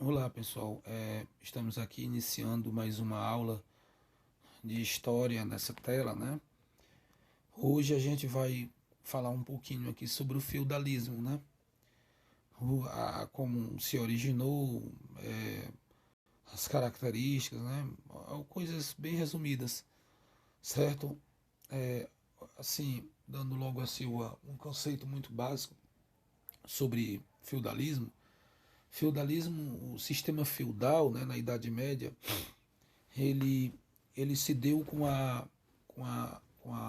Olá pessoal, estamos aqui iniciando mais uma aula de história nessa tela, né? Hoje a gente vai falar um pouquinho aqui sobre o feudalismo, né? Como se originou, é, as características, né? Coisas bem resumidas, certo? É, assim, dando logo assim um conceito muito básico sobre feudalismo. Feudalismo, o sistema feudal, né, na Idade Média, ele, ele se deu com a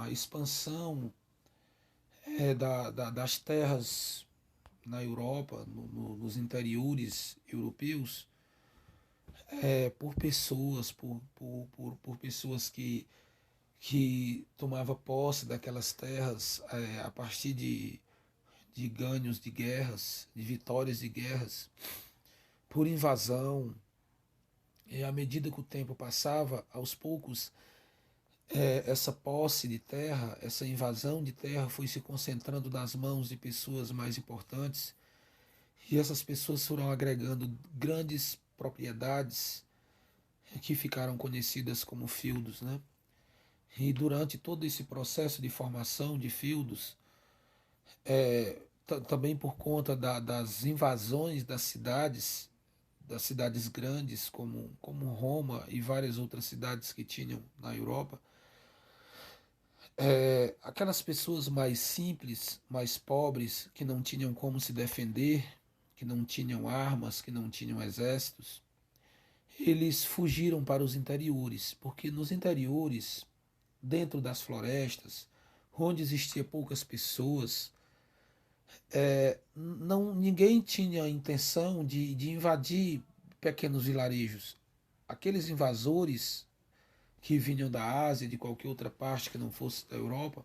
expansão das terras na Europa, nos interiores europeus, por pessoas, por pessoas que tomavam posse daquelas terras a partir de ganhos de guerras, de vitórias de guerras, por invasão. E à medida que o tempo passava, aos poucos essa posse de terra, essa invasão de terra foi se concentrando nas mãos de pessoas mais importantes e essas pessoas foram agregando grandes propriedades que ficaram conhecidas como feudos, né? E durante todo esse processo de formação de feudos, também por conta das invasões das cidades grandes como Roma e várias outras cidades que tinham na Europa, aquelas pessoas mais simples, mais pobres, que não tinham como se defender, que não tinham armas, que não tinham exércitos, eles fugiram para os interiores, porque nos interiores, dentro das florestas, onde existia poucas pessoas, não ninguém tinha a intenção de invadir pequenos vilarejos. Aqueles invasores que vinham da Ásia, de qualquer outra parte que não fosse da Europa,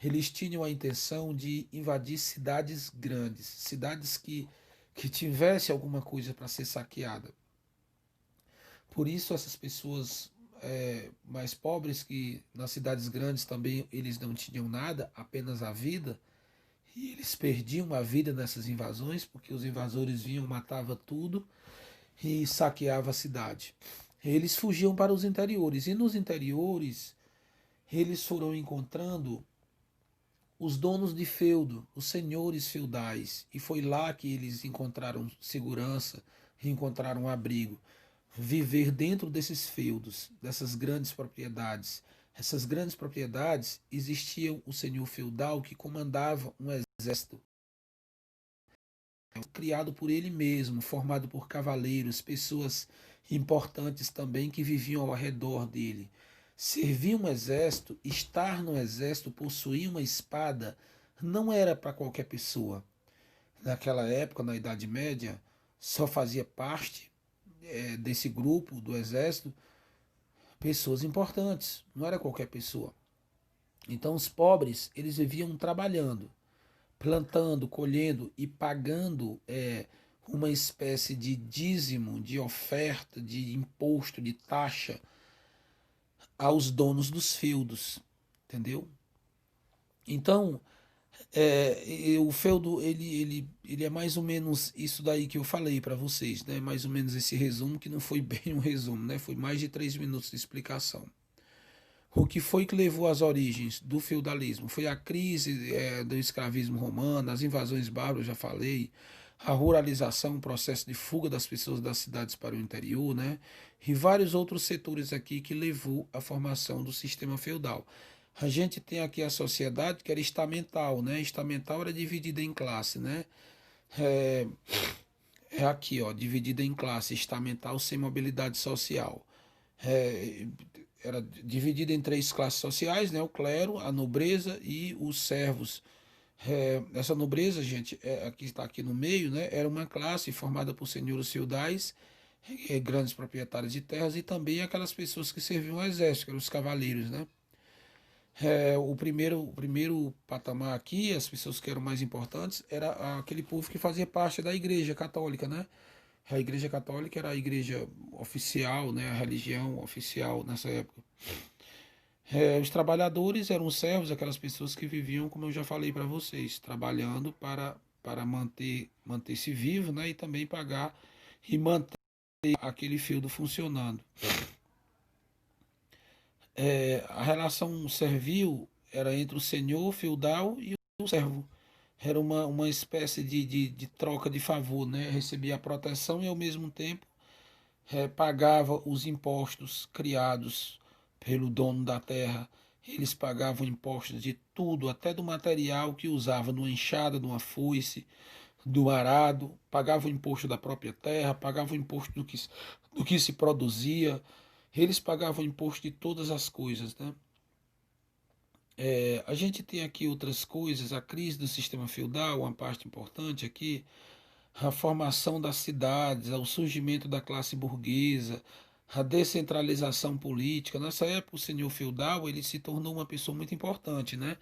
eles tinham a intenção de invadir cidades grandes, cidades que tivesse alguma coisa para ser saqueada. Por isso essas pessoas mais pobres, que nas cidades grandes também eles não tinham nada, apenas a vida, e eles perdiam a vida nessas invasões, porque os invasores vinham, matavam tudo e saqueavam a cidade. Eles fugiam para os interiores, e nos interiores eles foram encontrando os donos de feudo, os senhores feudais, e foi lá que eles encontraram segurança, encontraram abrigo. Viver dentro desses feudos, dessas grandes propriedades. Essas grandes propriedades existiam o senhor feudal que comandava um exército criado por ele mesmo, formado por cavaleiros, pessoas importantes também que viviam ao redor dele. Servir um exército, estar no exército, possuir uma espada, não era para qualquer pessoa. Naquela época, na Idade Média, só fazia parte desse grupo do exército pessoas importantes, não era qualquer pessoa. Então os pobres, eles viviam trabalhando, plantando, colhendo e pagando uma espécie de dízimo, de oferta, de imposto, de taxa aos donos dos feudos, entendeu? Então, o feudo ele é mais ou menos isso daí que eu falei para vocês, né? Mais ou menos esse resumo que não foi bem um resumo, né? Foi mais de 3 minutos de explicação. O que foi que levou às origens do feudalismo? Foi a crise do escravismo romano, as invasões bárbaras, já falei, a ruralização, o processo de fuga das pessoas das cidades para o interior, né? E vários outros setores aqui que levou à formação do sistema feudal. A gente tem aqui a sociedade que era estamental, né? Estamental era dividida em classe, né? É, é aqui, ó, dividida em classe, estamental sem mobilidade social. É, era dividida em três classes sociais, né? O clero, a nobreza e os servos. Essa nobreza, gente, aqui está aqui no meio, né? Era uma classe formada por senhores feudais, grandes proprietários de terras e também aquelas pessoas que serviam ao exército, que eram os cavaleiros, né? O primeiro patamar aqui, as pessoas que eram mais importantes, era aquele povo que fazia parte da Igreja Católica, né? A Igreja Católica era a igreja oficial, né? A religião oficial nessa época. Os trabalhadores eram os servos, aquelas pessoas que viviam, como eu já falei para vocês, trabalhando para manter-se vivo, né? E também pagar e manter aquele feudo funcionando. A relação servil era entre o senhor feudal e o servo. Era uma espécie de troca de favor, né? Recebia a proteção e ao mesmo tempo pagava os impostos criados pelo dono da terra. Eles pagavam impostos de tudo, até do material que usava, numa enxada, numa foice, do arado, pagavam o imposto da própria terra, pagavam o imposto do que se produzia, eles pagavam imposto de todas as coisas, né? A gente tem aqui outras coisas, a crise do sistema feudal, uma parte importante aqui, a formação das cidades, o surgimento da classe burguesa, a descentralização política. Nessa época, o senhor feudal ele se tornou uma pessoa muito importante, né?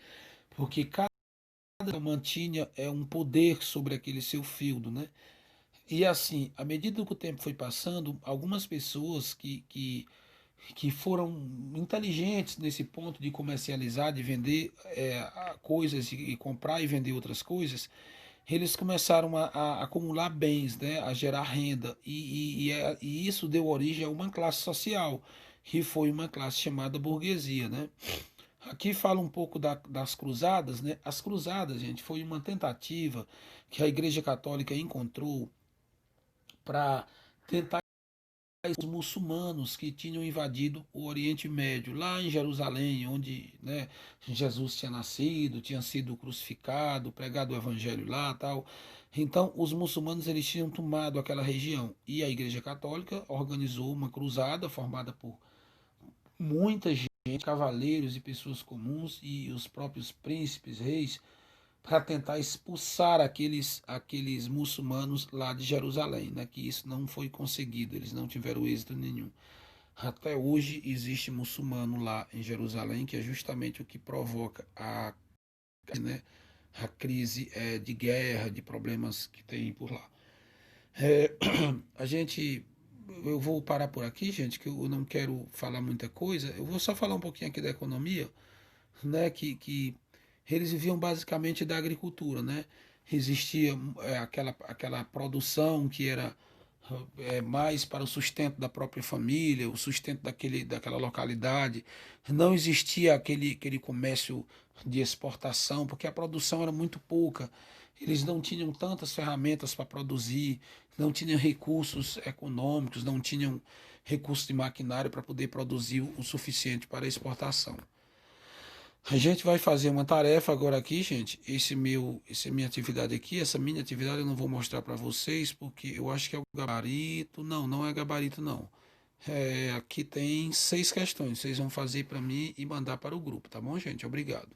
Porque cada mantinha um poder sobre aquele seu feudo, né? E assim, à medida que o tempo foi passando, algumas pessoas que foram inteligentes nesse ponto de comercializar, de vender coisas e comprar e vender outras coisas, eles começaram a acumular bens, né, a gerar renda, e isso deu origem a uma classe social, que foi uma classe chamada burguesia. Né? Aqui fala um pouco das cruzadas. Né? As cruzadas, gente, foi uma tentativa que a Igreja Católica encontrou para tentar os muçulmanos que tinham invadido o Oriente Médio, lá em Jerusalém, onde, né, Jesus tinha nascido, tinha sido crucificado, pregado o evangelho lá, tal. Então, os muçulmanos eles tinham tomado aquela região e a Igreja Católica organizou uma cruzada formada por muita gente, cavaleiros e pessoas comuns e os próprios príncipes, reis, para tentar expulsar aqueles muçulmanos lá de Jerusalém, né? Que isso não foi conseguido, eles não tiveram êxito nenhum. Até hoje existe muçulmano lá em Jerusalém, que é justamente o que provoca né, a crise de guerra, de problemas que tem por lá. É, a gente, eu vou parar por aqui, gente, que eu não quero falar muita coisa. Eu vou só falar um pouquinho aqui da economia, né? Que eles viviam basicamente da agricultura, né? Existia aquela produção que era mais para o sustento da própria família, o sustento daquela localidade. Não existia aquele comércio de exportação, porque a produção era muito pouca. Eles não tinham tantas ferramentas para produzir, não tinham recursos econômicos, não tinham recursos de maquinário para poder produzir o suficiente para a exportação. A gente vai fazer uma tarefa agora aqui, gente. Essa minha atividade aqui, essa minha atividade eu não vou mostrar para vocês porque eu acho que é o gabarito. Não, não é gabarito não. Aqui tem 6 questões. Vocês vão fazer para mim e mandar para o grupo, tá bom, gente? Obrigado.